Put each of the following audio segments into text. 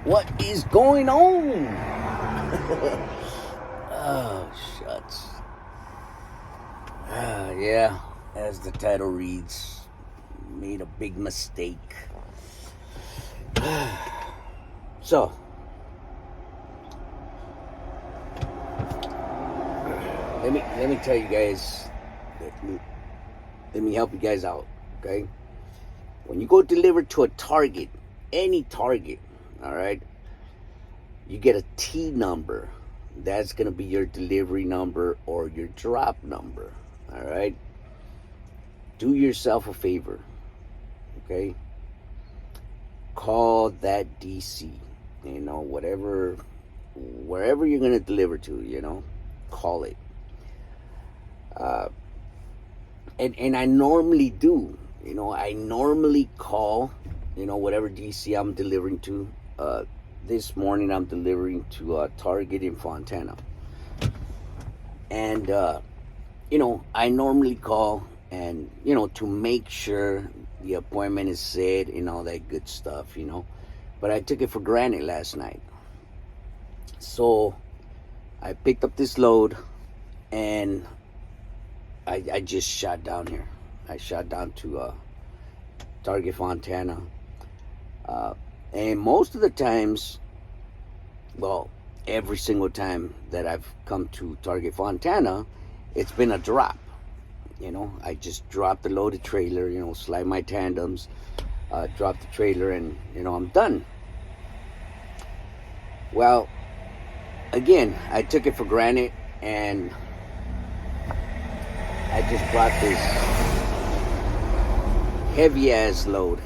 What is going on? Oh, shucks. Yeah, as the title reads, made a big mistake. So, let me tell you guys. Let me help you guys out, okay? When you go deliver to a Target, any Target, all right, you get a T number. That's going to be your delivery number or your drop number, all right? Do yourself a favor, okay? Call that DC, wherever you're going to deliver to, call it. And I normally do, I normally call, whatever DC I'm delivering to. This morning I'm delivering to Target in Fontana. And, I normally call and, to make sure the appointment is set and all that good stuff, But I took it for granted last night. So I picked up this load and I just shot down here. I shot down to Target Fontana. And most of the times, well, every single time that I've come to Target Fontana, it's been a drop. I just drop the loaded trailer, slide my tandems, drop the trailer, and, I'm done. Well, again, I took it for granted, and I just brought this heavy ass load.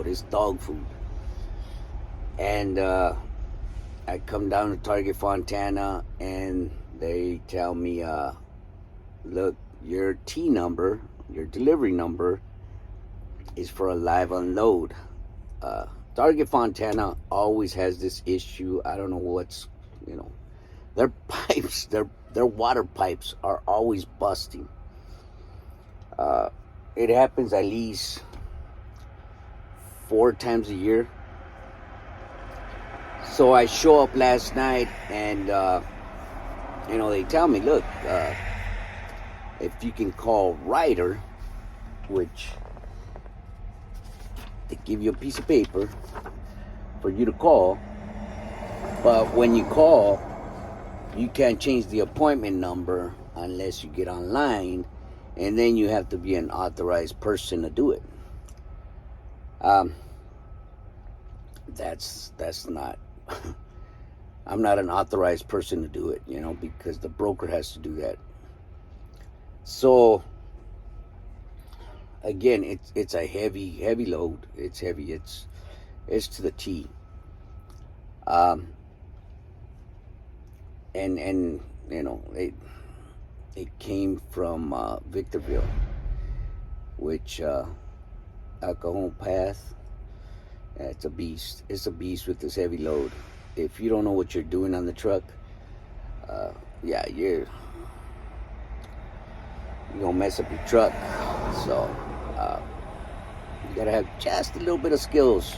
It's dog food. And I come down to Target Fontana and they tell me, look, your T number, your delivery number is for a live unload. Target Fontana always has this issue. I don't know what's, their pipes, their water pipes are always busting. It happens at least 4 times a year. So I show up last night and, they tell me, look, if you can call Ryder, which they give you a piece of paper for you to call, but when you call, you can't change the appointment number unless you get online, and then you have to be an authorized person to do it. That's not I'm not an authorized person to do it, because the broker has to do that. So again, it's a heavy load. It's heavy. It's to the T. And it came from Victorville, which El Cajon Path. It's a beast. It's a beast with this heavy load. If you don't know what you're doing on the truck, you're gonna mess up your truck. So you gotta have just a little bit of skills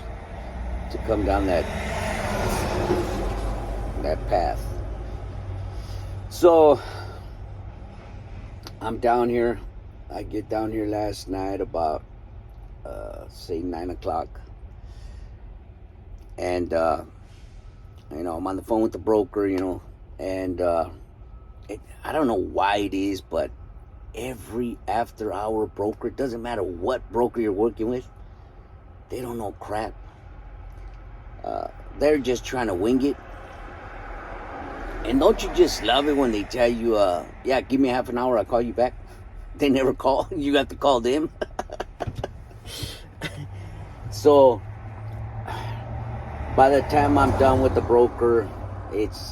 to come down that path. So I'm down here. I get down here last night about say 9 o'clock. And, I'm on the phone with the broker, and I don't know why it is, but every after-hour broker, it doesn't matter what broker you're working with, they don't know crap. They're just trying to wing it. And don't you just love it when they tell you, give me half an hour, I'll call you back? They never call. You have to call them. So by the time I'm done with the broker, it's,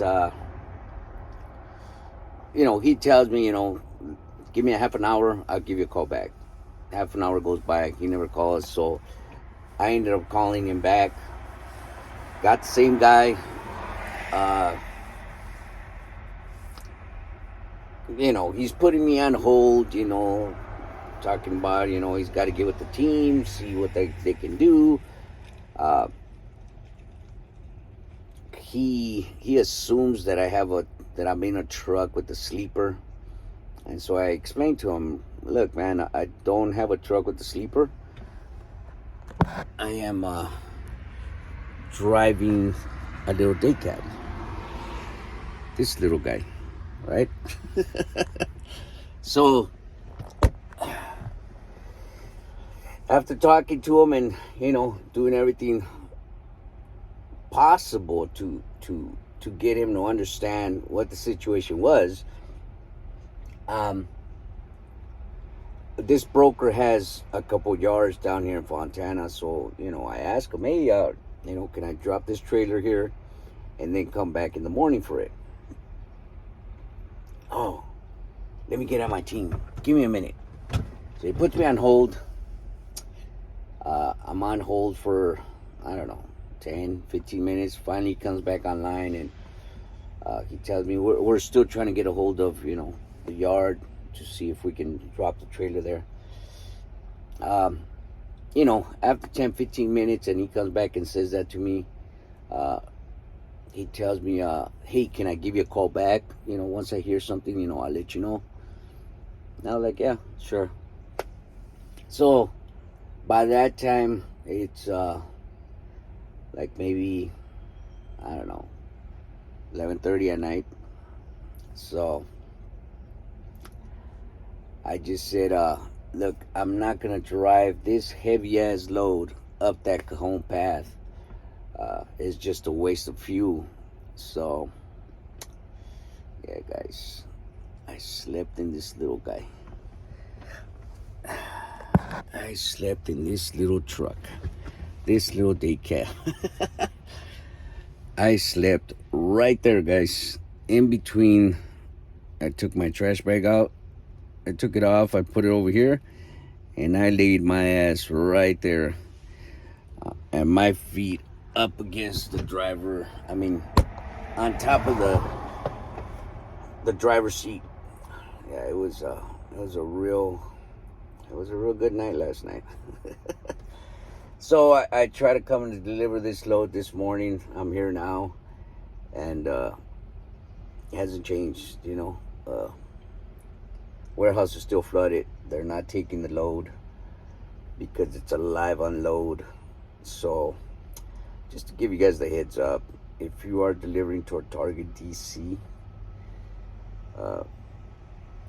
he tells me, give me a half an hour, I'll give you a call back. Half an hour goes by, he never calls, so I ended up calling him back. Got the same guy. He's putting me on hold, talking about, he's got to get with the team, see what they can do. he assumes that I'm in a truck with the sleeper, and so I explained to him, look, man, I don't have a truck with the sleeper. I am driving a little day cab. This little guy, right? So after talking to him and doing everything possible to get him to understand what the situation was, this broker has a couple yards down here in Fontana. So I asked him, hey, can I drop this trailer here and then come back in the morning for it? Oh, let me get on my team. Give me a minute. So he puts me on hold. I'm on hold for, I don't know, 10, 15 minutes. Finally, he comes back online, and he tells me we're still trying to get a hold of, the yard to see if we can drop the trailer there. After 10, 15 minutes, and he comes back and says that to me, he tells me, hey, can I give you a call back? Once I hear something, I'll let you know. And I was like, yeah, sure. So by that time, it's like maybe, I don't know, 11:30 at night. So I just said, look, I'm not going to drive this heavy-ass load up that Cajon path. It's just a waste of fuel. So, yeah, guys, I slept in this little guy. I slept in this little truck, this little day cab. I slept right there, guys, in between. I took my trash bag out. I took it off. I put it over here, and I laid my ass right there, and my feet up against the driver. I mean, on top of the driver's seat. Yeah, it was a real good night last night. So I try to come and deliver this load this morning. I'm here now, and it hasn't changed. Warehouse is still flooded. They're not taking the load because it's a live unload. So just to give you guys the heads up, if you are delivering toward Target DC,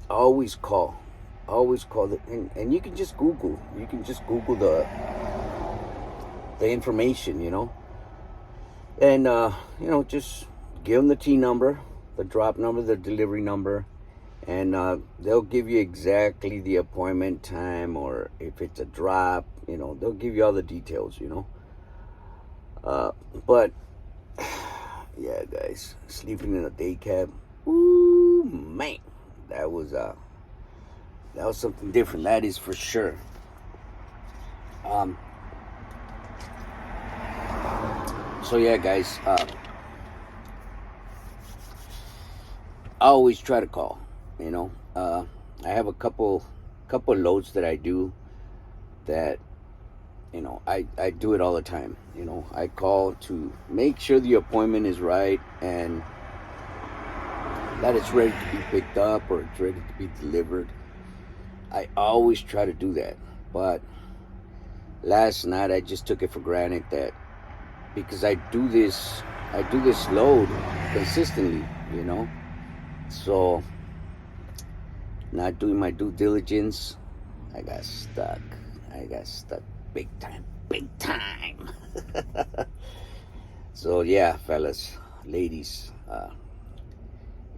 always call and you can just Google the information, and just give them the T number, the drop number, the delivery number, and they'll give you exactly the appointment time, or if it's a drop, they'll give you all the details, but yeah, guys, sleeping in a day cab, ooh, man, that was something different. That is for sure. So yeah, guys, I always try to call. I have a couple loads that I do that I do it all the time. I call to make sure the appointment is right and that it's ready to be picked up or it's ready to be delivered. I always try to do that. But last night I just took it for granted that because I do this load consistently, So not doing my due diligence, I got stuck big time. So yeah, fellas, ladies,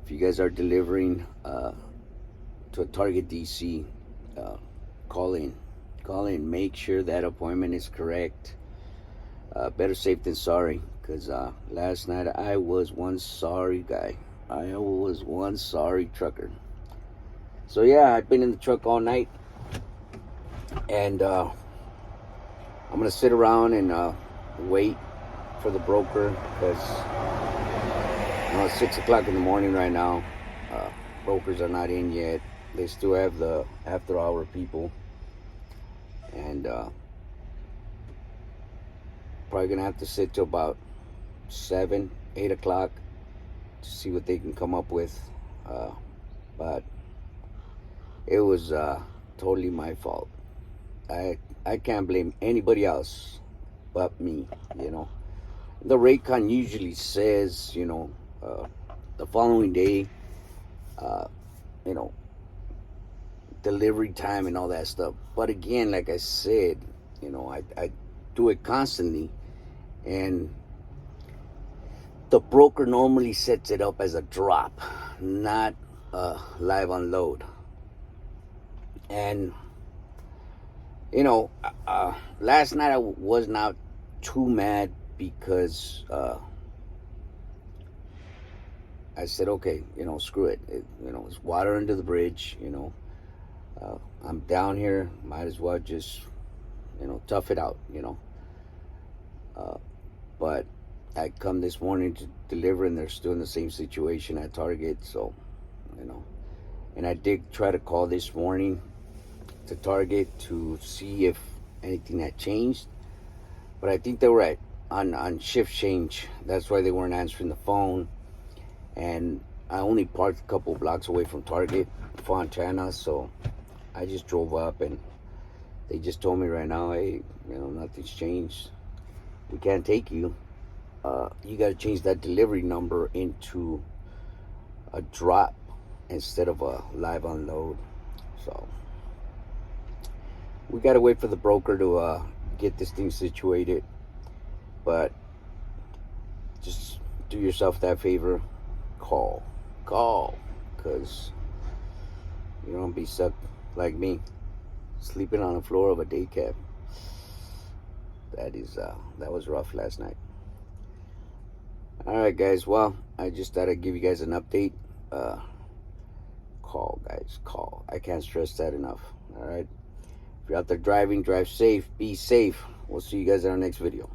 if you guys are delivering to a Target DC, call in, make sure that appointment is correct. Better safe than sorry, because last night I was one sorry guy. I was one sorry trucker. So yeah, I've been in the truck all night, and I'm gonna sit around and wait for the broker, because it's 6 o'clock in the morning right now. Brokers are not in yet. They still have the after hour people, and probably gonna have to sit till about 7, 8 o'clock to see what they can come up with. But it was totally my fault. I can't blame anybody else but me, you know. The Raycon usually says, the following day, you know, delivery time and all that stuff. But again, like I said, I do it constantly, and the broker normally sets it up as a drop, not a live unload. And last night I was not too mad because I said, okay, screw it. It's water under the bridge. I'm down here. Might as well just, tough it out. But I come this morning to deliver, and they're still in the same situation at Target. So, and I did try to call this morning to Target to see if anything had changed, but I think they were on shift change. That's why they weren't answering the phone. And I only parked a couple blocks away from Target, Fontana, so I just drove up, and they just told me right now, hey, nothing's changed. We can't take you. You got to change that delivery number into a drop instead of a live unload. So we got to wait for the broker to get this thing situated. But just do yourself that favor. Call, because you don't be stuck like me, sleeping on the floor of a day cab. That was rough last night. All right, guys. Well, I just thought I'd give you guys an update. Call, guys. Call. I can't stress that enough. All right. If you're out there driving, drive safe. Be safe. We'll see you guys in our next video.